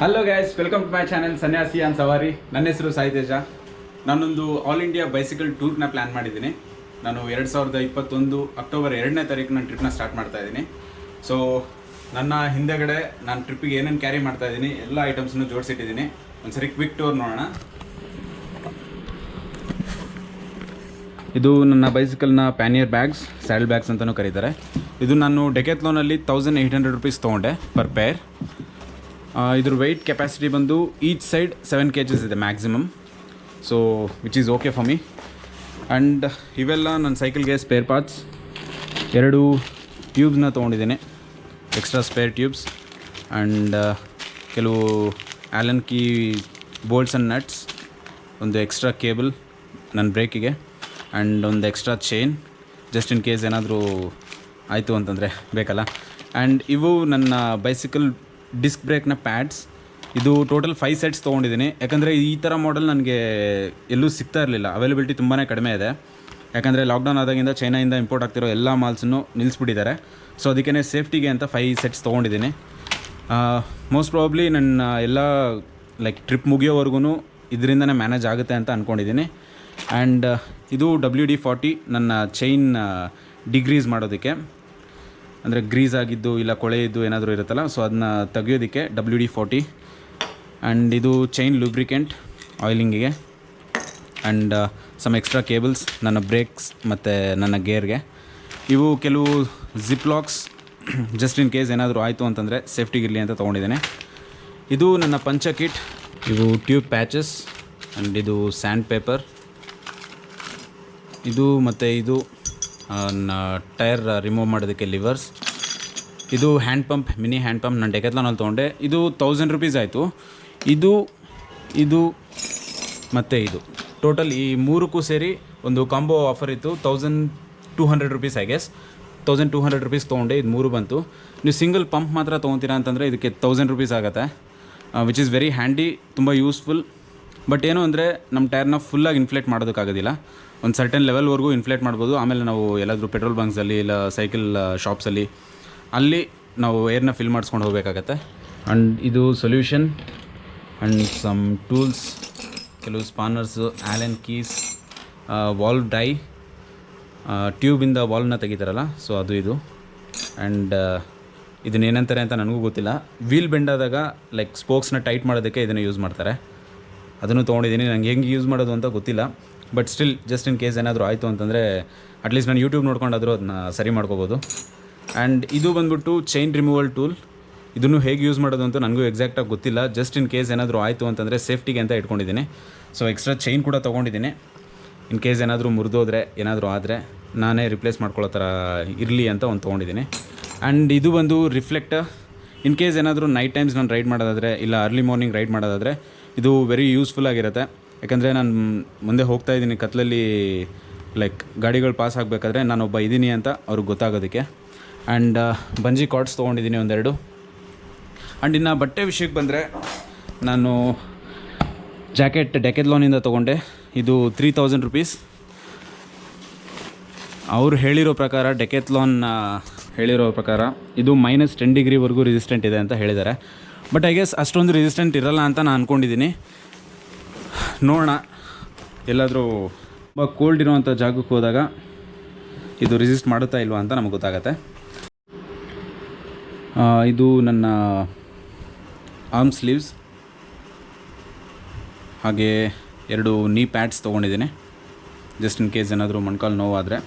Hello guys, welcome to my channel ಸನ್ಯಾಸಿ on ಸವಾರಿ. ನನ್ನ ಹೆಸರು ಸಾಯಿ ತೇಜ. ನಾನೊಂದು ಆಲ್ ಇಂಡಿಯಾ ಬೈಸಿಕಲ್ ಟೂರ್ನ ಪ್ಲ್ಯಾನ್ ಮಾಡಿದ್ದೀನಿ. ನಾನು 2021 ಅಕ್ಟೋಬರ್ 2ನೇ ತಾರೀಕು ನನ್ನ ಟ್ರಿಪ್ನ ಸ್ಟಾರ್ಟ್ ಮಾಡ್ತಾ ಇದ್ದೀನಿ. ಸೊ ನನ್ನ ಹಿಂದೆಗಡೆ ನಾನು ಟ್ರಿಪ್ಪಿಗೆ ಏನೇನು ಕ್ಯಾರಿ ಮಾಡ್ತಾ ಇದ್ದೀನಿ ಎಲ್ಲ ಐಟಮ್ಸನ್ನು ಜೋಡಿಸಿಟ್ಟಿದ್ದೀನಿ. ಒಂದ್ಸರಿ ಕ್ವಿಕ್ ಟೂರ್ ನೋಡೋಣ. ಇದು ನನ್ನ ಬೈಸಿಕಲ್ನ ಪ್ಯಾನಿಯರ್ ಬ್ಯಾಗ್ಸ್, ಸ್ಯಾಡಲ್ ಬ್ಯಾಗ್ಸ್ ಅಂತಲೂ ಕರೀತಾರೆ. ಇದು ನಾನು ಡೆಕೆತ್ಲಾನಲ್ಲಿ 1800 ರುಪೀಸ್ ತೊಗೊಂಡೆ ಪರ್ ಪೇರ್. ಇದ್ರ ವೆಯ್ಟ್ ಕೆಪಾಸಿಟಿ ಬಂದು ಈಚ್ ಸೈಡ್ 7 kgs ಇದೆ maximum. So which is okay for me. And ಇವೆಲ್ಲ ನನ್ನ ಸೈಕಲ್ಗೆ ಸ್ಪೇರ್ ಪಾರ್ಟ್ಸ್. 2 ಟ್ಯೂಬ್ಸ್ನ ತೊಗೊಂಡಿದ್ದೀನಿ, ಎಕ್ಸ್ಟ್ರಾ ಸ್ಪೇರ್ ಟ್ಯೂಬ್ಸ್. ಆ್ಯಂಡ್ ಕೆಲವು Allen key bolts and nuts, ಒಂದು ಎಕ್ಸ್ಟ್ರಾ ಕೇಬಲ್ ನನ್ನ ಬ್ರೇಕಿಗೆ, ಆ್ಯಂಡ್ ಒಂದು extra chain just in case ಏನಾದರೂ ಆಯಿತು ಅಂತಂದರೆ ಬೇಕಲ್ಲ. ಆ್ಯಂಡ್ ಇವು ನನ್ನ ಬೈಸಿಕಲ್ ಡಿಸ್ಕ್ ಬ್ರೇಕ್ನ ಪ್ಯಾಡ್ಸ್. ಇದು ಟೋಟಲ್ 5 ಸೆಟ್ಸ್ ತೊಗೊಂಡಿದ್ದೀನಿ. ಯಾಕಂದರೆ ಈ ಥರ ಮಾಡೆಲ್ ನನಗೆ ಎಲ್ಲೂ ಸಿಗ್ತಾ ಇರಲಿಲ್ಲ, ಅವೈಲಬಿಲಿಟಿ ತುಂಬಾ ಕಡಿಮೆ ಇದೆ. ಯಾಕಂದರೆ ಲಾಕ್ಡೌನ್ ಆದಾಗಿಂದ ಚೈನಾಯಿಂದ ಇಂಪೋರ್ಟ್ ಆಗ್ತಿರೋ ಎಲ್ಲ ಮಾಲ್ಸನ್ನು ನಿಲ್ಲಿಸ್ಬಿಟ್ಟಿದ್ದಾರೆ. ಸೊ ಅದಕ್ಕೇ ಸೇಫ್ಟಿಗೆ ಅಂತ 5 ಸೆಟ್ಸ್ ತೊಗೊಂಡಿದ್ದೀನಿ. ಮೋಸ್ಟ್ ಪ್ರಾಬಬ್ಲಿ ನನ್ನ ಎಲ್ಲ ಲೈಕ್ ಟ್ರಿಪ್ ಮುಗಿಯೋವರೆಗೂ ಇದರಿಂದನೇ ಮ್ಯಾನೇಜ್ ಆಗುತ್ತೆ ಅಂತ ಅಂದ್ಕೊಂಡಿದ್ದೀನಿ. ಆ್ಯಂಡ್ ಇದು WD-40 ನನ್ನ ಚೈನ್ ಡಿಗ್ರೀಸ್ ಮಾಡೋದಕ್ಕೆ, ಅಂದರೆ ಗ್ರೀಸ್ ಆಗಿದ್ದು ಇಲ್ಲ ಕೊಳೆ ಇದ್ದು ಏನಾದರೂ ಇರುತ್ತಲ್ಲ, ಸೊ ಅದನ್ನ ತೆಗಿಯೋದಕ್ಕೆ WD-40. ಆ್ಯಂಡ್ ಇದು ಚೈನ್ ಲೂಬ್ರಿಕೆಂಟ್ ಆಯಿಲಿಂಗಿಗೆ. ಆ್ಯಂಡ್ ಸಮ್ ಎಕ್ಸ್ಟ್ರಾ ಕೇಬಲ್ಸ್ ನನ್ನ ಬ್ರೇಕ್ಸ್ ಮತ್ತು ನನ್ನ ಗೇರ್ಗೆ. ಇವು ಕೆಲವು zip locks just in case ಏನಾದರೂ ಆಯಿತು ಅಂತಂದರೆ ಸೇಫ್ಟಿಗಿರಲಿ ಅಂತ ತೊಗೊಂಡಿದ್ದೇನೆ. ಇದು ನನ್ನ ಪಂಚ ಕಿಟ್. ಇವು ಟ್ಯೂಬ್ ಪ್ಯಾಚಸ್ ಆ್ಯಂಡ್ ಇದು ಸ್ಯಾಂಡ್ ಪೇಪರ್. ಇದು ಮತ್ತು ಇದು ಟೈರ್ ರಿಮೂವ್ ಮಾಡೋದಕ್ಕೆ ಲಿವರ್ಸ್. ಇದು hand pump, mini hand pump ನಾನು ಡೆಕೆತ್ಲಾನಲ್ಲಿ ತೊಗೊಂಡೆ. ಇದು 1000 ರುಪೀಸ್ ಆಯಿತು. ಇದು ಮತ್ತು ಇದು ಟೋಟಲ್ ಈ ಮೂರಕ್ಕೂ ಸೇರಿ ಒಂದು ಕಾಂಬೋ ಆಫರ್ ಇತ್ತು. 1200 ರುಪೀಸ್, ಐ ಗೆಸ್ 1200 ರುಪೀಸ್ ತೊಗೊಂಡೆ. ಇದು 3 ಬಂತು. ನೀವು ಸಿಂಗಲ್ ಪಂಪ್ ಮಾತ್ರ ತೊಗೊತೀರಾ ಅಂತಂದರೆ ಇದಕ್ಕೆ 1000 ರುಪೀಸ್ ಆಗುತ್ತೆ, ವಿಚ್ ಈಸ್ ವೆರಿ ಹ್ಯಾಂಡಿ, ತುಂಬ ಯೂಸ್ಫುಲ್. ಬಟ್ ಏನು ಅಂದರೆ ನಮ್ಮ ಟೈರ್ನ ಫುಲ್ಲಾಗಿ ಇನ್ಫ್ಲೇಟ್ ಮಾಡೋದಕ್ಕಾಗೋದಿಲ್ಲ. ಒಂದು ಸರ್ಟನ್ ಲೆವೆಲ್ವರೆಗೂ ಇನ್ಫ್ಲೇಟ್ ಮಾಡ್ಬೋದು. ಆಮೇಲೆ ನಾವು ಎಲ್ಲಾದರೂ ಪೆಟ್ರೋಲ್ ಬಂಕ್ಸಲ್ಲಿ ಇಲ್ಲ ಸೈಕಲ್ ಶಾಪ್ಸಲ್ಲಿ ಅಲ್ಲಿ ನಾವು ಏರ್ನ ಫಿಲ್ ಮಾಡಿಸ್ಕೊಂಡು ಹೋಗಬೇಕಾಗತ್ತೆ. ಆ್ಯಂಡ್ ಇದು ಸೊಲ್ಯೂಷನ್ ಆ್ಯಂಡ್ ಸಮ್ ಟೂಲ್ಸ್, ಕೆಲವು spanners, Allen keys, valve die, ಟ್ಯೂಬಿಂದ ವಾಲ್ವ್ನ ತೆಗಿತಾರಲ್ಲ, ಸೊ ಅದು ಇದು. ಆ್ಯಂಡ್ ಇದನ್ನೇನಂತಾರೆ ಅಂತ ನನಗೂ ಗೊತ್ತಿಲ್ಲ. ವೀಲ್ ಬೆಂಡ್ ಆದಾಗ ಲೈಕ್ ಸ್ಪೋಕ್ಸ್ನ ಟೈಟ್ ಮಾಡೋದಕ್ಕೆ ಇದನ್ನು ಯೂಸ್ ಮಾಡ್ತಾರೆ. ಅದನ್ನು ತೊಗೊಂಡಿದ್ದೀನಿ. ನನಗೆ ಹೆಂಗೆ ಯೂಸ್ ಮಾಡೋದು ಅಂತ ಗೊತ್ತಿಲ್ಲ. But still just in case ಏನಾದರೂ ಆಯಿತು ಅಂತಂದರೆ ಅಟ್ಲೀಸ್ಟ್ ನಾನು ಯೂಟ್ಯೂಬ್ ನೋಡ್ಕೊಂಡಾದರೂ ಅದನ್ನ ಸರಿ ಮಾಡ್ಕೋಬೋದು. ಆ್ಯಂಡ್ ಇದು ಬಂದ್ಬಿಟ್ಟು ಚೈನ್ ರಿಮೂವಲ್ ಟೂಲ್. ಇದನ್ನು ಹೇಗೆ ಯೂಸ್ ಮಾಡೋದು ಅಂತ ನನಗೂ ಎಕ್ಸಾಕ್ಟಾಗಿ ಗೊತ್ತಿಲ್ಲ. ಜಸ್ಟ್ ಇನ್ ಕೇಸ್ ಏನಾದರೂ ಆಯಿತು ಅಂತಂದರೆ ಸೇಫ್ಟಿಗೆ ಅಂತ ಇಟ್ಕೊಂಡಿದ್ದೀನಿ. ಸೊ ಎಕ್ಸ್ಟ್ರಾ ಚೈನ್ ಕೂಡ ತೊಗೊಂಡಿದ್ದೀನಿ. ಇನ್ ಕೇಸ್ ಏನಾದರೂ ಮುರಿದೋದ್ರೆ ಏನಾದರೂ ಆದರೆ ನಾನೇ ರಿಪ್ಲೇಸ್ ಮಾಡ್ಕೊಳ್ಳೋ ಥರ ಇರಲಿ ಅಂತ ಒಂದು ತೊಗೊಂಡಿದ್ದೀನಿ. ಆ್ಯಂಡ್ ಇದು ಬಂದು ರಿಫ್ಲೆಕ್ಟರ್. ಇನ್ ಕೇಸ್ ಏನಾದರೂ ನೈಟ್ ಟೈಮ್ಸ್ ನಾನು ರೈಡ್ ಮಾಡೋದಾದರೆ ಇಲ್ಲ ಅರ್ಲಿ ಮಾರ್ನಿಂಗ್ ರೈಡ್ ಮಾಡೋದಾದರೆ ಇದು ವೆರಿ ಯೂಸ್ಫುಲ್ ಆಗಿರುತ್ತೆ. ಯಾಕಂದರೆ ನಾನು ಮುಂದೆ ಹೋಗ್ತಾ ಇದ್ದೀನಿ ಕತ್ಲಲ್ಲಿ, ಲೈಕ್ ಗಾಡಿಗಳು ಪಾಸ್ ಆಗಬೇಕಾದ್ರೆ ನಾನೊಬ್ಬ ಇದ್ದೀನಿ ಅಂತ ಅವ್ರಿಗೆ ಗೊತ್ತಾಗೋದಕ್ಕೆ. ಆ್ಯಂಡ್ ಬಂಜಿ ಕಾರ್ಡ್ಸ್ ತೊಗೊಂಡಿದ್ದೀನಿ 1-2. ಆ್ಯಂಡ್ ಇನ್ನು ಬಟ್ಟೆ ವಿಷಯಕ್ಕೆ ಬಂದರೆ ನಾನು ಜಾಕೆಟ್ ಡೆಕೆತ್ಲಾನಿಂದ ತೊಗೊಂಡೆ. ಇದು 3000 ರುಪೀಸ್. ಅವರು ಹೇಳಿರೋ ಪ್ರಕಾರ, ಡೆಕೆತ್ಲಾನ್ ಹೇಳಿರೋ ಪ್ರಕಾರ ಇದು -10 ಡಿಗ್ರಿವರೆಗೂ ರೆಸಿಸ್ಟೆಂಟ್ ಇದೆ ಅಂತ ಹೇಳಿದ್ದಾರೆ. ಬಟ್ ಐ ಗೆಸ್ ಅಷ್ಟೊಂದು ರೆಸಿಸ್ಟೆಂಟ್ ಇರಲ್ಲ ಅಂತ ನಾನು ಅಂದ್ಕೊಂಡಿದ್ದೀನಿ. ನೋಡೋಣ, ಎಲ್ಲಾದರೂ ತುಂಬ ಕೋಲ್ಡ್ ಇರೋವಂಥ ಜಾಗಕ್ಕೆ ಹೋದಾಗ ಇದು ರೆಸಿಸ್ಟ್ ಮಾಡುತ್ತಾ ಇಲ್ವಾ ಅಂತ ನಮಗೆ ಗೊತ್ತಾಗತ್ತೆ. ಇದು ನನ್ನ ಆರ್ಮ್ ಸ್ಲೀವ್ಸ್, ಹಾಗೆ 2 ನೀ ಪ್ಯಾಡ್ಸ್ ತೊಗೊಂಡಿದ್ದೀನಿ ಜಸ್ಟ್ ಇನ್ ಕೇಸ್ ಏನಾದರೂ ಮೊಣಕಾಲು ನೋವಾದರೆ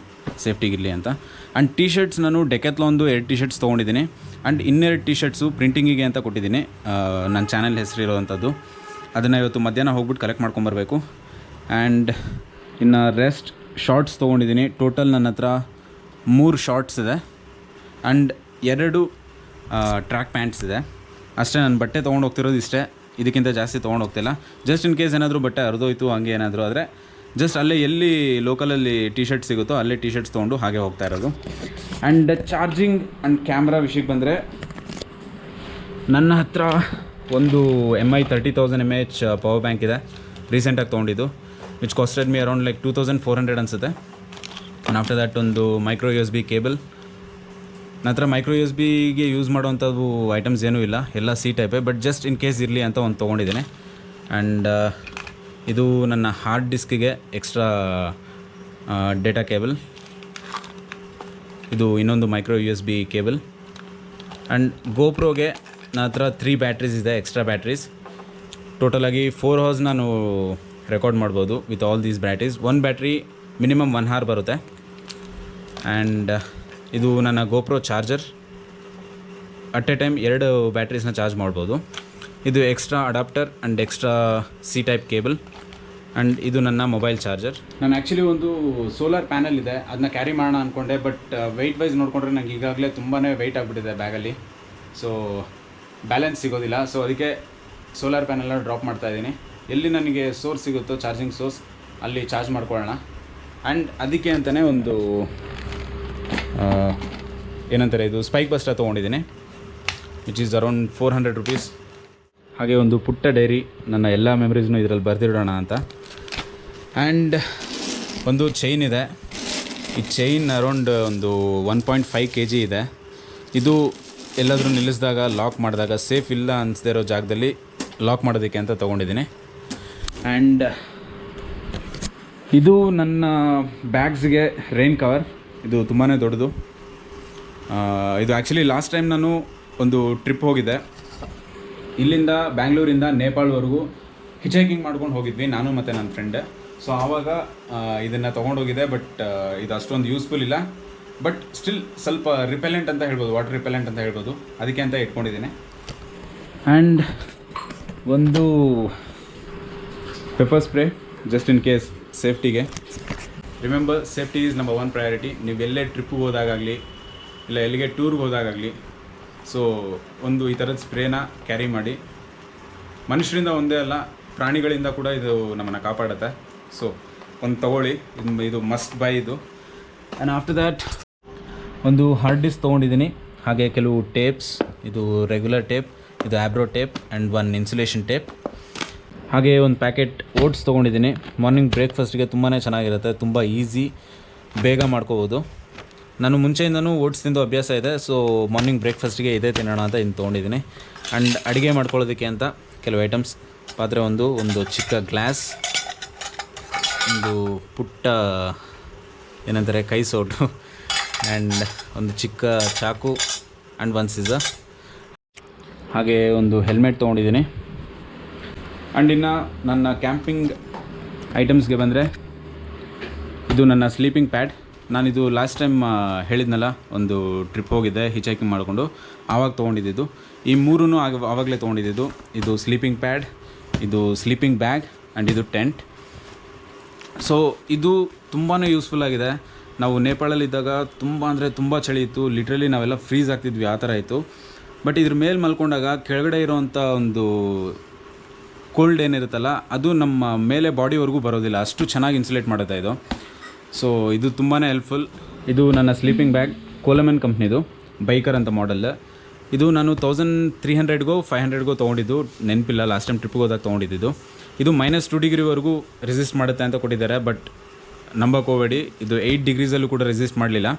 ಸೇಫ್ಟಿಗಿರಲಿ ಅಂತ. ಆ್ಯಂಡ್ ಟಿ ಶರ್ಟ್ಸ್ ನಾನು ಡೆಕೆತ್ಲಾನ್ದು 2 ಟಿ ಶರ್ಟ್ಸ್ ತೊಗೊಂಡಿದ್ದೀನಿ. ಆ್ಯಂಡ್ 2 ಟಿ ಶರ್ಟ್ಸು ಪ್ರಿಂಟಿಂಗಿಗೆ ಅಂತ ಕೊಟ್ಟಿದ್ದೀನಿ, ನನ್ನ ಚಾನಲ್ ಹೆಸರು ಇರೋವಂಥದ್ದು. ಅದನ್ನು ಇವತ್ತು ಮಧ್ಯಾಹ್ನ ಹೋಗ್ಬಿಟ್ಟು ಕಲೆಕ್ಟ್ ಮಾಡ್ಕೊಂಬರ್ಬೇಕು. ಆ್ಯಂಡ್ ಇನ್ನು ರೆಸ್ಟ್ ಶಾರ್ಟ್ಸ್ ತೊಗೊಂಡಿದ್ದೀನಿ. ಟೋಟಲ್ ನನ್ನ ಹತ್ರ 3 ಶಾರ್ಟ್ಸ್ ಇದೆ ಆ್ಯಂಡ್ 2 ಟ್ರ್ಯಾಕ್ ಪ್ಯಾಂಟ್ಸ್ ಇದೆ. ಅಷ್ಟೇ. ನಾನು ಬಟ್ಟೆ ತೊಗೊಂಡು ಹೋಗ್ತಿರೋದು ಇಷ್ಟೇ, ಇದಕ್ಕಿಂತ ಜಾಸ್ತಿ ತೊಗೊಂಡು ಹೋಗ್ತಿಲ್ಲ. ಜಸ್ಟ್ ಇನ್ ಕೇಸ್ ಏನಾದರೂ ಬಟ್ಟೆ ಹರಿದೋಯ್ತು ಹಂಗೆ ಏನಾದರೂ ಆದರೆ ಜಸ್ಟ್ ಅಲ್ಲೇ ಎಲ್ಲಿ ಲೋಕಲಲ್ಲಿ ಟಿ ಶರ್ಟ್ ಸಿಗುತ್ತೋ ಅಲ್ಲೇ ಟಿ ಶರ್ಟ್ಸ್ ತೊಗೊಂಡು ಹಾಗೆ ಹೋಗ್ತಾ ಇರೋದು. ಆ್ಯಂಡ್ ಚಾರ್ಜಿಂಗ್ ಆ್ಯಂಡ್ ಕ್ಯಾಮ್ರಾ ವಿಷಯಕ್ಕೆ ಬಂದರೆ ನನ್ನ ಹತ್ರ ಒಂದು MI 30,000 mAh ಪವರ್ ಬ್ಯಾಂಕ್ ಇದೆ, ರೀಸೆಂಟಾಗಿ ತೊಗೊಂಡಿದ್ದು, which costed me around like 2400 ಅನಿಸುತ್ತೆ. ಆ್ಯಂಡ್ ಆಫ್ಟರ್ ದ್ಯಾಟ್ ಒಂದು ಮೈಕ್ರೋ USB ಕೇಬಲ್ ನನ್ನ ಹತ್ರ ಮೈಕ್ರೋ ಯು ಎಸ್ ಬಿಗೆ ಯೂಸ್ ಮಾಡೋವಂಥದ್ದು ಐಟಮ್ಸ್ ಏನೂ ಇಲ್ಲ, ಎಲ್ಲ ಸಿ ಟೈಪೇ, ಬಟ್ ಜಸ್ಟ್ ಇನ್ ಕೇಸ್ ಇರಲಿ ಅಂತ ಒಂದು ತೊಗೊಂಡಿದ್ದೀನಿ. ಆ್ಯಂಡ್ ಇದು ನನ್ನ ಹಾರ್ಡ್ ಡಿಸ್ಕಿಗೆ ಎಕ್ಸ್ಟ್ರಾ ಡೇಟಾ ಕೇಬಲ್. ಇದು ಇನ್ನೊಂದು micro U S B cable. And ಗೋಪ್ರೋಗೆ ನನ್ನ ಹತ್ರ 3 ಬ್ಯಾಟ್ರೀಸ್ ಇದೆ, ಎಕ್ಸ್ಟ್ರಾ ಬ್ಯಾಟ್ರೀಸ್. ಟೋಟಲಾಗಿ 4 ಅವರ್ಸ್ ನಾನು ರೆಕಾರ್ಡ್ ಮಾಡ್ಬೋದು ವಿತ್ ಆಲ್ ದೀಸ್ ಬ್ಯಾಟ್ರೀಸ್. ಒಂದು ಬ್ಯಾಟ್ರಿ ಮಿನಿಮಮ್ 1 ಅವರ್ ಬರುತ್ತೆ. ಆ್ಯಂಡ್ ಇದು ನನ್ನ GoPro charger. At a time 2 ಬ್ಯಾಟ್ರೀಸ್ನ ಚಾರ್ಜ್ ಮಾಡ್ಬೋದು. ಇದು extra adapter and extra C type cable. And ಇದು ನನ್ನ ಮೊಬೈಲ್ ಚಾರ್ಜರ್. ನಾನು ಆ್ಯಕ್ಚುಲಿ ಒಂದು ಸೋಲಾರ್ ಪ್ಯಾನಲ್ ಇದೆ, ಅದನ್ನ ಕ್ಯಾರಿ ಮಾಡೋಣ ಅಂದ್ಕೊಂಡೆ, ಬಟ್ ವೆಯ್ಟ್ ವೈಸ್ ನೋಡಿಕೊಂಡ್ರೆ ನಂಗೆ ಈಗಾಗಲೇ ತುಂಬಾ ವೆಯ್ಟ್ ಆಗಿಬಿಟ್ಟಿದೆ ಬ್ಯಾಗಲ್ಲಿ. ಸೊ ಬ್ಯಾಲೆನ್ಸ್ ಸಿಗೋದಿಲ್ಲ. ಸೊ ಅದಕ್ಕೆ ಸೋಲಾರ್ ಪ್ಯಾನಲ್ನ ಡ್ರಾಪ್ ಮಾಡ್ತಾಯಿದ್ದೀನಿ. ಎಲ್ಲಿ ನನಗೆ ಸೋರ್ಸ್ ಸಿಗುತ್ತೋ ಚಾರ್ಜಿಂಗ್ ಸೋರ್ಸ್, ಅಲ್ಲಿ ಚಾರ್ಜ್ ಮಾಡ್ಕೊಳ್ಳೋಣ. ಆ್ಯಂಡ್ ಅದಕ್ಕೆ ಅಂತಲೇ ಒಂದು ಏನಂತಾರೆ, ಇದು ಸ್ಪೈಕ್ ಬಸ್ಟರ್ ತೊಗೊಂಡಿದ್ದೀನಿ, ವಿಚ್ ಈಸ್ ಅರೌಂಡ್ 400 ರುಪೀಸ್. ಹಾಗೆ ಒಂದು ಪುಟ್ಟ ಡೈರಿ, ನನ್ನ ಎಲ್ಲ ಮೆಮರೀಸ್ನೂ ಇದರಲ್ಲಿ ಬರೆದಿಡೋಣ ಅಂತ. ಆ್ಯಂಡ್ ಒಂದು ಚೈನ್ ಇದೆ. ಈ ಚೈನ್ ಅರೌಂಡ್ ಒಂದು 1.5 kg ಇದೆ. ಇದು ಎಲ್ಲಾದರೂ ನಿಲ್ಲಿಸಿದಾಗ, ಲಾಕ್ ಮಾಡಿದಾಗ ಸೇಫ್ ಇಲ್ಲ ಅನಿಸದೇ ಇರೋ ಜಾಗದಲ್ಲಿ ಲಾಕ್ ಮಾಡೋದಕ್ಕೆ ಅಂತ ತೊಗೊಂಡಿದ್ದೀನಿ. ಆ್ಯಂಡ್ ಇದು ನನ್ನ ಬ್ಯಾಗ್ಸ್ಗೆ ರೈನ್ ಕವರ್. ಇದು ತುಂಬಾ ದೊಡ್ಡದು. ಇದು ಆ್ಯಕ್ಚುಲಿ ಲಾಸ್ಟ್ ಟೈಮ್ ನಾನು ಒಂದು ಟ್ರಿಪ್ ಹೋಗಿದ್ದೆ, ಇಲ್ಲಿಂದ ಬ್ಯಾಂಗ್ಳೂರಿಂದ ನೇಪಾಳವರೆಗೂ ಹಿಚೈಕಿಂಗ್ ಮಾಡ್ಕೊಂಡು ಹೋಗಿದ್ವಿ ನಾನು ಮತ್ತು ನನ್ನ ಫ್ರೆಂಡ್. ಸೊ ಆವಾಗ ಇದನ್ನು ತೊಗೊಂಡೋಗಿದ್ದೆ, ಬಟ್ ಇದು ಅಷ್ಟೊಂದು ಯೂಸ್ಫುಲ್ ಇಲ್ಲ. ಬಟ್ ಸ್ಟಿಲ್ ಸ್ವಲ್ಪ ರಿಪೆಲೆಂಟ್ ಅಂತ ಹೇಳ್ಬೋದು, ವಾಟರ್ ರಿಪೆಲೆಂಟ್ ಅಂತ ಹೇಳ್ಬೋದು, ಅದಕ್ಕೆ ಅಂತ ಇಟ್ಕೊಂಡಿದ್ದೀನಿ. ಆ್ಯಂಡ್ ಒಂದು pepper spray, just in case ಸೇಫ್ಟಿಗೆ. Remember, safety is number 1 priority. ನೀವು ಎಲ್ಲೇ ಟ್ರಿಪ್ಪಿಗೆ ಹೋದಾಗಲಿ, ಇಲ್ಲ ಎಲ್ಲಿಗೆ ಟೂರ್ಗೆ ಹೋದಾಗಲಿ, ಸೊ ಒಂದು ಈ ಥರದ ಸ್ಪ್ರೇನ ಕ್ಯಾರಿ ಮಾಡಿ. ಮನುಷ್ಯರಿಂದ ಒಂದೇ ಅಲ್ಲ, ಪ್ರಾಣಿಗಳಿಂದ ಕೂಡ ಇದು ನಮ್ಮನ್ನು ಕಾಪಾಡುತ್ತೆ. ಸೊ ಒಂದು ತೊಗೊಳ್ಳಿ, ಇದು ಮಸ್ಟ್ ಬೈ ಇದು. ಆ್ಯಂಡ್ ಆಫ್ಟರ್ ದ್ಯಾಟ್ ಒಂದು ಹಾರ್ಡ್ ಡಿಸ್ಕ್ ತೊಗೊಂಡಿದ್ದೀನಿ. ಹಾಗೆ ಕೆಲವು ಟೇಪ್ಸ್, ಇದು ರೆಗ್ಯುಲರ್ ಟೇಪ್, ಇದು ಆ್ಯಬ್ರೋ ಟೇಪ್ ಆ್ಯಂಡ್ 1 ಇನ್ಸುಲೇಷನ್ ಟೇಪ್. ಹಾಗೆ ಒಂದು ಪ್ಯಾಕೆಟ್ ಓಟ್ಸ್ ತೊಗೊಂಡಿದ್ದೀನಿ. ಮಾರ್ನಿಂಗ್ ಬ್ರೇಕ್ಫಾಸ್ಟ್ಗೆ ತುಂಬಾ ಚೆನ್ನಾಗಿರುತ್ತೆ, ತುಂಬ ಈಸಿ, ಬೇಗ ಮಾಡ್ಕೋಬೋದು. ನಾನು ಮುಂಚೆಯಿಂದನೂ ಓಟ್ಸ್ ತಿಂದು ಅಭ್ಯಾಸ ಇದೆ. ಸೊ ಮಾರ್ನಿಂಗ್ ಬ್ರೇಕ್ಫಾಸ್ಟಿಗೆ ಇದೇ ತಿನ್ನೋಣ ಅಂತ ಇನ್ನು ತೊಗೊಂಡಿದ್ದೀನಿ. ಆ್ಯಂಡ್ ಅಡುಗೆ ಮಾಡ್ಕೊಳ್ಳೋದಕ್ಕೆ ಅಂತ ಕೆಲವು ಐಟಮ್ಸ್, ಪಾತ್ರೆ, ಒಂದು ಚಿಕ್ಕ ಗ್ಲಾಸ್, ಒಂದು ಪುಟ್ಟ ಏನಂತಾರೆ ಕೈ ಸೋಟು, ಆ್ಯಂಡ್ ಒಂದು ಚಿಕ್ಕ ಚಾಕು ಆ್ಯಂಡ್ 1 ಸೀಸರ್. ಹಾಗೆ ಒಂದು ಹೆಲ್ಮೆಟ್ ತೊಗೊಂಡಿದ್ದೀನಿ. ಆ್ಯಂಡ್ ಇನ್ನು ನನ್ನ ಕ್ಯಾಂಪಿಂಗ್ ಐಟಮ್ಸ್ಗೆ ಬಂದರೆ, ಇದು ನನ್ನ ಸ್ಲೀಪಿಂಗ್ ಪ್ಯಾಡ್. ನಾನಿದು ಲಾಸ್ಟ್ ಟೈಮ್ ಹೇಳಿದ್ನಲ್ಲ, ಒಂದು ಟ್ರಿಪ್ ಹೋಗಿದ್ದೆ ಹಿಚೈಕಿಂಗ್ ಮಾಡಿಕೊಂಡು, ಆವಾಗ ತೊಗೊಂಡಿದ್ದು. ಈ 3 ಆವಾಗಲೇ ತೊಗೊಂಡಿದ್ದು. ಇದು ಸ್ಲೀಪಿಂಗ್ ಪ್ಯಾಡ್, ಇದು ಸ್ಲೀಪಿಂಗ್ ಬ್ಯಾಗ್ ಆ್ಯಂಡ್ ಇದು ಟೆಂಟ್. ಸೊ ಇದು ತುಂಬಾ ಯೂಸ್ಫುಲ್ ಆಗಿದೆ. ನಾವು ನೇಪಾಳಲ್ಲಿದ್ದಾಗ ತುಂಬ ಚಳಿ ಇತ್ತು, ಲಿಟ್ರಲಿ ನಾವೆಲ್ಲ ಫ್ರೀಸ್ ಆಗ್ತಿದ್ವಿ, ಆ ಥರ ಇತ್ತು. ಬಟ್ ಇದ್ರ ಮೇಲೆ ಮಲ್ಕೊಂಡಾಗ ಕೆಳಗಡೆ ಇರೋವಂಥ ಒಂದು ಕೋಲ್ಡ್ ಏನಿರುತ್ತಲ್ಲ, ಅದು ನಮ್ಮ ಮೇಲೆ ಬಾಡಿವರೆಗೂ ಬರೋದಿಲ್ಲ, ಅಷ್ಟು ಚೆನ್ನಾಗಿ ಇನ್ಸುಲೇಟ್ ಮಾಡುತ್ತೆ ಇದು. ಸೊ ಇದು ತುಂಬಾ ಹೆಲ್ಪ್ಫುಲ್. ಇದು ನನ್ನ ಸ್ಲೀಪಿಂಗ್ ಬ್ಯಾಗ್, ಕೋಲಮನ್ ಕಂಪ್ನಿದು, ಬೈಕರ್ ಅಂತ ಮಾಡೆಲ್. ಇದು ನಾನು 1300ಗೋ 500ಗೋ ತೊಗೊಂಡಿದ್ದು, ನೆನಪಿಲ್ಲ, ಲಾಸ್ಟ್ ಟೈಮ್ ಟ್ರಿಪ್ಗೆ ಹೋದಾಗ ತೊಗೊಂಡಿದ್ದು. ಇದು -2 ಡಿಗ್ರಿವರೆಗೂ ರೆಸಿಸ್ಟ್ ಮಾಡುತ್ತೆ ಅಂತ ಕೊಟ್ಟಿದ್ದಾರೆ, ಬಟ್ ನಂಬಕೋಬೇಡಿ, ಇದು 8 ಡಿಗ್ರೀಸಲ್ಲೂ ಕೂಡ ರೆಸಿಸ್ಟ್ ಮಾಡಲಿಲ್ಲ.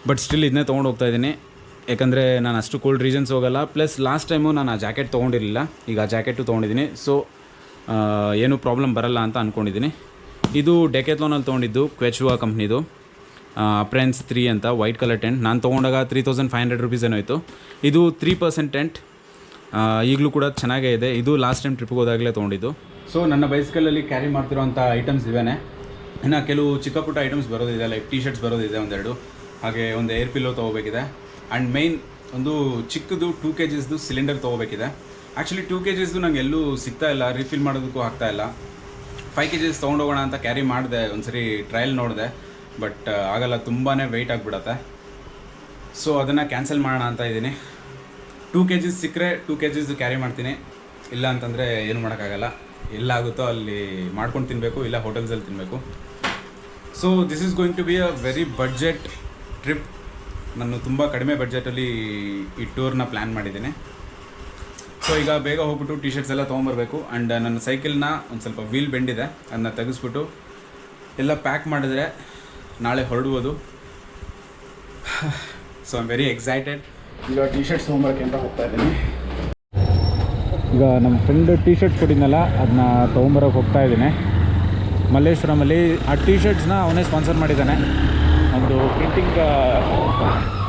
ಬಟ್ ಸ್ಟಿಲ್ ಇದನ್ನೇ ತೊಗೊಂಡು ಹೋಗ್ತಾಯಿದ್ದೀನಿ, ಯಾಕಂದರೆ ನಾನು ಅಷ್ಟು ಕೋಲ್ಡ್ ರೀಜನ್ಸ್ ಹೋಗಲ್ಲ. ಪ್ಲಸ್ ಲಾಸ್ಟ್ ಟೈಮು ನಾನು ಆ ಜಾಕೆಟ್ ತೊಗೊಂಡಿರಲಿಲ್ಲ, ಈಗ ಆ ಜಾಕೆಟು ತೊಗೊಂಡಿದ್ದೀನಿ. ಸೊ ಏನೂ ಪ್ರಾಬ್ಲಮ್ ಬರಲ್ಲ ಅಂತ ಅಂದ್ಕೊಂಡಿದ್ದೀನಿ. ಇದು ಡೆಕೆತ್ಲಾನಲ್ಲಿ ತೊಗೊಂಡಿದ್ದು, ಕ್ವೆಚುವಾ ಕಂಪ್ನಿದು ಅಪ್ರೆನ್ಸ್ 3 ಅಂತ ವೈಟ್ ಕಲರ್ ಟೆಂಟ್. ನಾನು ತೊಗೊಂಡಾಗ 3500 ರುಪೀಸ್ ಏನೋ ಇತ್ತು. ಇದು 3% ಟೆಂಟ್, ಈಗಲೂ ಕೂಡ ಚೆನ್ನಾಗೇ ಇದೆ. ಇದು ಲಾಸ್ಟ್ ಟೈಮ್ ಟ್ರಿಪ್ಗೆ ಹೋದಾಗಲೇ ತೊಗೊಂಡಿದ್ದು. ಸೊ ನನ್ನ ಬೈಸ್ಕಲಲ್ಲಿ ಕ್ಯಾರಿ ಮಾಡ್ತಿರೋಂಥ ಐಟಮ್ಸ್ ಇವೇನೆ. ಇನ್ನು ಕೆಲವು ಚಿಕ್ಕ ಪುಟ್ಟ ಐಟಮ್ಸ್ ಬರೋದಿದೆ, ಲೈಕ್ ಟಿ ಶರ್ಟ್ಸ್ ಬರೋದಿದೆ ಒಂದೆರಡು. ಹಾಗೆ ಒಂದು ಏರ್ ಪಿಲ್ಲೋ ತೊಗೋಬೇಕಿದೆ. ಆ್ಯಂಡ್ ಮೇಯ್ನ್ ಒಂದು ಚಿಕ್ಕದು 2 kgದು ಸಿಲಿಂಡರ್ ತೊಗೋಬೇಕಿದೆ. ಆ್ಯಕ್ಚುಲಿ 2 kgದು ನಂಗೆ ಎಲ್ಲೂ ಸಿಗ್ತಾಯಿಲ್ಲ, ರೀಫಿಲ್ ಮಾಡೋದಕ್ಕೂ ಆಗ್ತಾಯಿಲ್ಲ. 5 kgs ತೊಗೊಂಡೋಗೋಣ ಅಂತ ಕ್ಯಾರಿ ಮಾಡಿದೆ, ಒಂದ್ಸರಿ ಟ್ರಯಲ್ ನೋಡಿದೆ, ಬಟ್ ಆಗಲ್ಲ, ತುಂಬಾ ವೆಯ್ಟ್ ಆಗಿಬಿಡತ್ತೆ. ಸೊ ಅದನ್ನು ಕ್ಯಾನ್ಸಲ್ ಮಾಡೋಣ ಅಂತ ಇದ್ದೀನಿ. 2 kgs ಸಿಕ್ಕರೆ 2 kgs ಕ್ಯಾರಿ ಮಾಡ್ತೀನಿ, ಇಲ್ಲ ಅಂತಂದರೆ ಏನು ಮಾಡೋಕ್ಕಾಗಲ್ಲ. ಎಲ್ಲಾಗುತ್ತೋ ಅಲ್ಲಿ ಮಾಡ್ಕೊಂಡು ತಿನ್ನಬೇಕು, ಇಲ್ಲ ಹೋಟೆಲ್ಸಲ್ಲಿ ತಿನ್ನಬೇಕು. So this is going to be a very budget trip. ನಾನು ತುಂಬ ಕಡಿಮೆ ಬಡ್ಜೆಟಲ್ಲಿ ಈ ಟೂರ್ನ ಪ್ಲ್ಯಾನ್ ಮಾಡಿದ್ದೀನಿ. ಸೊ ಈಗ ಬೇಗ ಹೋಗ್ಬಿಟ್ಟು ಟಿ ಶರ್ಟ್ಸ್ ಎಲ್ಲ ತೊಗೊಂಬರ್ಬೇಕು. ಆ್ಯಂಡ್ ನನ್ನ ಸೈಕಲ್ನ ಒಂದು ಸ್ವಲ್ಪ ವೀಲ್ ಬೆಂಡಿದೆ, ಅದನ್ನ ತೆಗೆಸ್ಬಿಟ್ಟು ಎಲ್ಲ ಪ್ಯಾಕ್ ಮಾಡಿದ್ರೆ ನಾಳೆ ಹೊರಡುವುದು. So I am very excited. ಈಗ ಟಿ ಶರ್ಟ್ಸ್ ತೊಗೊಂಬರೋಕ್ಕೆ ಅಂತ ಹೋಗ್ತಾ ಇದ್ದೀನಿ. ಈಗ ನಮ್ಮ ಫ್ರೆಂಡ್ ಟಿ ಶರ್ಟ್ ಕೊಟ್ಟಿದ್ನಲ್ಲ ಅದನ್ನ ತೊಗೊಂಬರೋಕೆ ಹೋಗ್ತಾ ಇದ್ದೀನಿ ಮಲ್ಲೇಶ್ವರಮಲ್ಲಿ. ಆ ಟಿ ಶರ್ಟ್ಸ್ನ ಅವನೇ ಸ್ಪಾನ್ಸರ್ ಮಾಡಿದ್ದಾನೆ. ಒಂದು ಪ್ರಿಂಟಿಂಗ್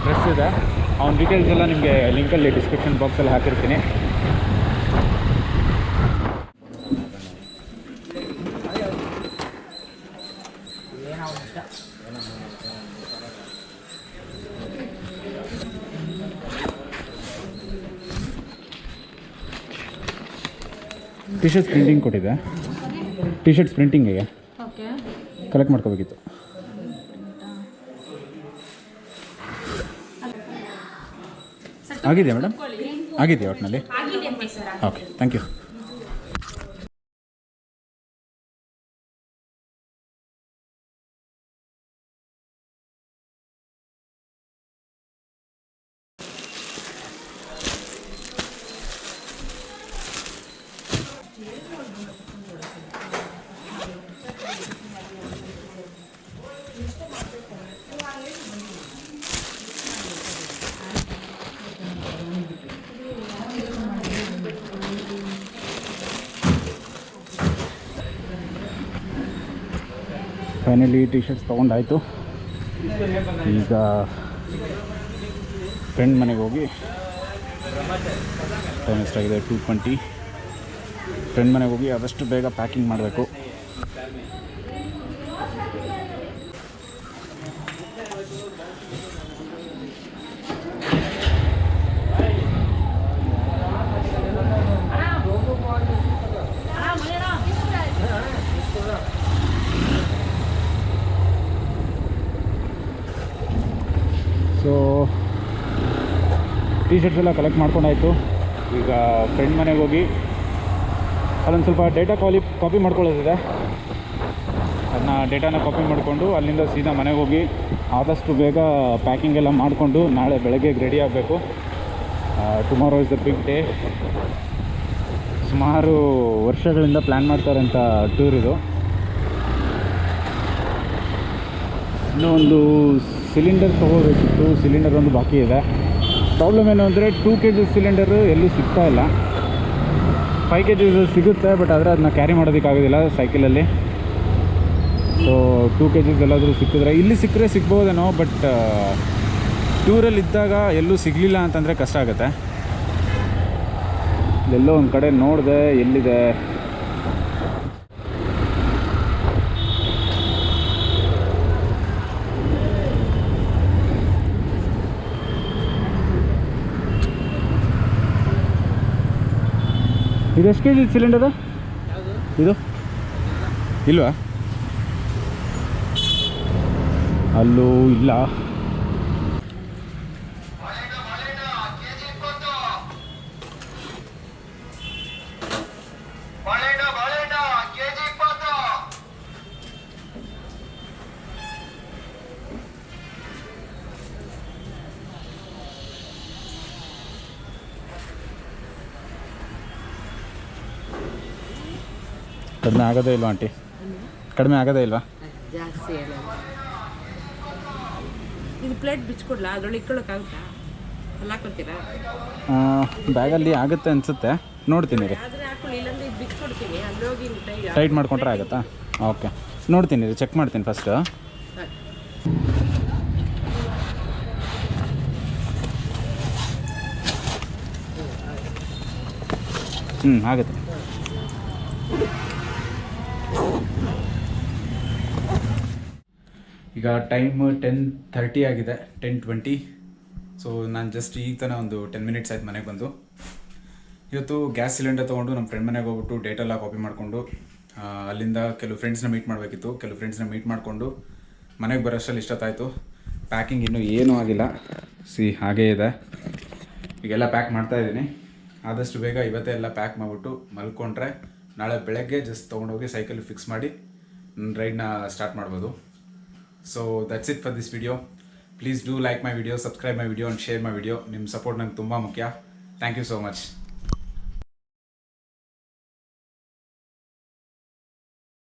ಡ್ರೆಸ್ ಇದೆ, ಅವನ ಡೀಟೇಲ್ಸ್ ಎಲ್ಲ ನಿಮಗೆ ಲಿಂಕಲ್ಲಿ ಡಿಸ್ಕ್ರಿಪ್ಷನ್ ಬಾಕ್ಸಲ್ಲಿ ಹಾಕಿರ್ತೀನಿ. ಟಿ ಶರ್ಟ್ಸ್ ಪ್ರಿಂಟಿಂಗ್ ಕೊಟ್ಟಿದೆ. ಟಿ ಶರ್ಟ್ಸ್ ಪ್ರಿಂಟಿಂಗಿಗೆ ಕಲೆಕ್ಟ್ ಮಾಡ್ಕೋಬೇಕಿತ್ತು. ಆಗಿದೆಯಾ ಮೇಡಮ್? ಆಗಿದೆಯಾ ಒಟ್ಟಿನಲ್ಲಿ? Okay, thank you. Finally T shirts ತೊಗೊಂಡಾಯಿತು. ಈಗ ಫ್ರೆಂಡ್ ಮನೆಗೆ ಹೋಗಿ ಟೈಮ್ ಎಷ್ಟಾಗಿದೆ 2:20. ಫ್ರೆಂಡ್ ಮನೆಗೆ ಹೋಗಿ ಆದಷ್ಟು ಬೇಗ ಪ್ಯಾಕಿಂಗ್ ಮಾಡಬೇಕು. ಸೊ ಟಿ ಶರ್ಟ್ಸ್ ಎಲ್ಲ ಕಲೆಕ್ಟ್ ಮಾಡ್ಕೊಂಡಾಯಿತು. ಈಗ ಫ್ರೆಂಡ್ ಮನೆಗೆ ಹೋಗಿ ಅಲ್ಲೊಂದು ಸ್ವಲ್ಪ ಡೇಟಾ ಕಾಪಿ ಮಾಡ್ಕೊಳ್ಳೋದಿದೆ. ಅದನ್ನ ಡೇಟಾನ ಕಾಪಿ ಮಾಡಿಕೊಂಡು ಅಲ್ಲಿಂದ ಸೀದಾ ಮನೆಗೆ ಹೋಗಿ ಆದಷ್ಟು ಬೇಗ ಪ್ಯಾಕಿಂಗ್ ಎಲ್ಲ ಮಾಡಿಕೊಂಡು ನಾಳೆ ಬೆಳಗ್ಗೆ ರೆಡಿ ಆಗಬೇಕು. Tomorrow is the big day. ಸುಮಾರು ವರ್ಷಗಳಿಂದ ಪ್ಲ್ಯಾನ್ ಮಾಡ್ತಾರಂಥ ಟೂರ್ ಇದು. ಇನ್ನೂ ಒಂದು ಸಿಲಿಂಡರ್ ತೊಗೋಬೇಕಿತ್ತು. ಸಿಲಿಂಡರ್ ಒಂದು ಬಾಕಿ ಇದೆ. ಪ್ರಾಬ್ಲಮ್ ಏನು ಅಂದರೆ 2 kg ಸಿಲಿಂಡರು ಎಲ್ಲೂ ಸಿಗ್ತಾ ಇಲ್ಲ. 5 kg ಸಿಗುತ್ತೆ, ಬಟ್ ಆದರೆ ಅದನ್ನ ಕ್ಯಾರಿ ಮಾಡೋದಕ್ಕಾಗೋದಿಲ್ಲ ಸೈಕಲಲ್ಲಿ. ಸೊ 2 kg ಎಲ್ಲಾದರೂ ಸಿಕ್ಕಿದ್ರೆ, ಇಲ್ಲಿ ಸಿಕ್ಕರೆ ಸಿಗ್ಬೋದೇನೋ, ಬಟ್ ಟೂರಲ್ಲಿ ಇದ್ದಾಗ ಎಲ್ಲೂ ಸಿಗಲಿಲ್ಲ ಅಂತಂದರೆ ಕಷ್ಟ ಆಗುತ್ತೆ. ಎಲ್ಲೋ ಒಂದು ಕಡೆ ನೋಡಿದೆ, ಎಲ್ಲಿದೆ ಇದು? ಎಷ್ಟು ಕೆ ಜಿ ಸಿಲಿಂಡರು ಇದು? ಇಲ್ವಾ? ಅಲ್ಲೂ ಇಲ್ಲ. ಕಡಿಮೆ ಆಗೋದೇ ಇಲ್ವಾ ಆಂಟಿ? ಕಡಿಮೆ ಆಗೋದೇ ಇಲ್ವಾ? ಜಾಸ್ತಿ ಇದು ಪ್ಲೇಟ್ ಬಿಚ್ಕೊಡ್ಲಾ? ಅದ್ರೊಳಗೆ ಇಟ್ಕೊಳ್ಳೋಕ್ಕಾಗುತ್ತಾ? ಅಲ್ಲಿ ಹಾಕೊಡ್ತೀರಾ? ಬ್ಯಾಗಲ್ಲಿ ಆಗುತ್ತೆ ಅನಿಸುತ್ತೆ, ನೋಡ್ತೀನಿ ರೀ. ಆದರೆ ಹಾಕೊಳ್ಳಿ, ಇಲ್ಲಾಂದ್ರೆ ಇದು ಬಿಚ್ಕೊಡ್ತೀನಿ. ಅಲ್ಲಿ ಹೋಗಿ ಟೈಟ್ ಮಾಡ್ಕೊಂಡ್ರೆ ಆಗುತ್ತಾ? ಓಕೆ, ನೋಡ್ತೀನಿ ರೀ, ಚೆಕ್ ಮಾಡ್ತೀನಿ ಫಸ್ಟು. ಆಗುತ್ತೆ. ಈಗ ಟೈಮ್ 10:30 ಆಗಿದೆ, 10:20. ಸೊ ನಾನು ಜಸ್ಟ್ ಈಗ ತಾನೇ ಒಂದು 10 minutes ಆಯ್ತು ಮನೆಗೆ ಬಂದು. ಇವತ್ತು ಗ್ಯಾಸ್ ಸಿಲಿಂಡರ್ ತೊಗೊಂಡು ನಮ್ಮ ಫ್ರೆಂಡ್ ಮನೆಗೆ ಹೋಗ್ಬಿಟ್ಟು ಡೇಟೆಲ್ಲ ಕಾಪಿ ಮಾಡಿಕೊಂಡು ಅಲ್ಲಿಂದ ಕೆಲವು ಫ್ರೆಂಡ್ಸ್ನ ಮೀಟ್ ಮಾಡಬೇಕಿತ್ತು. ಕೆಲವು ಫ್ರೆಂಡ್ಸ್ನ ಮೀಟ್ ಮಾಡಿಕೊಂಡು ಮನೆಗೆ ಬರೋಷ್ಟರಲ್ಲಿ ಇಷ್ಟೊತ್ತಾಯಿತು. ಪ್ಯಾಕಿಂಗ್ ಇನ್ನೂ ಏನೂ ಆಗಿಲ್ಲ, ಹಾಗೇ ಇದೆ. ಈಗೆಲ್ಲ ಪ್ಯಾಕ್ ಮಾಡ್ತಾಯಿದ್ದೀನಿ. ಆದಷ್ಟು ಬೇಗ ಇವತ್ತೇ ಎಲ್ಲ ಪ್ಯಾಕ್ ಮಾಡಿಬಿಟ್ಟು ಮಲ್ಕೊಂಡ್ರೆ ನಾಳೆ ಬೆಳಗ್ಗೆ ಜಸ್ಟ್ ತೊಗೊಂಡೋಗಿ ಸೈಕಲ್ ಫಿಕ್ಸ್ ಮಾಡಿ ರೈಡ್ನ ಸ್ಟಾರ್ಟ್ ಮಾಡ್ಬೋದು. So that's it for this video. Please do like my video, subscribe my video and share my video. ನಿಮ್ಮ ಸಪೋರ್ಟ್ ನಂಗೆ ತುಂಬ ಮುಖ್ಯ. Thank you so much.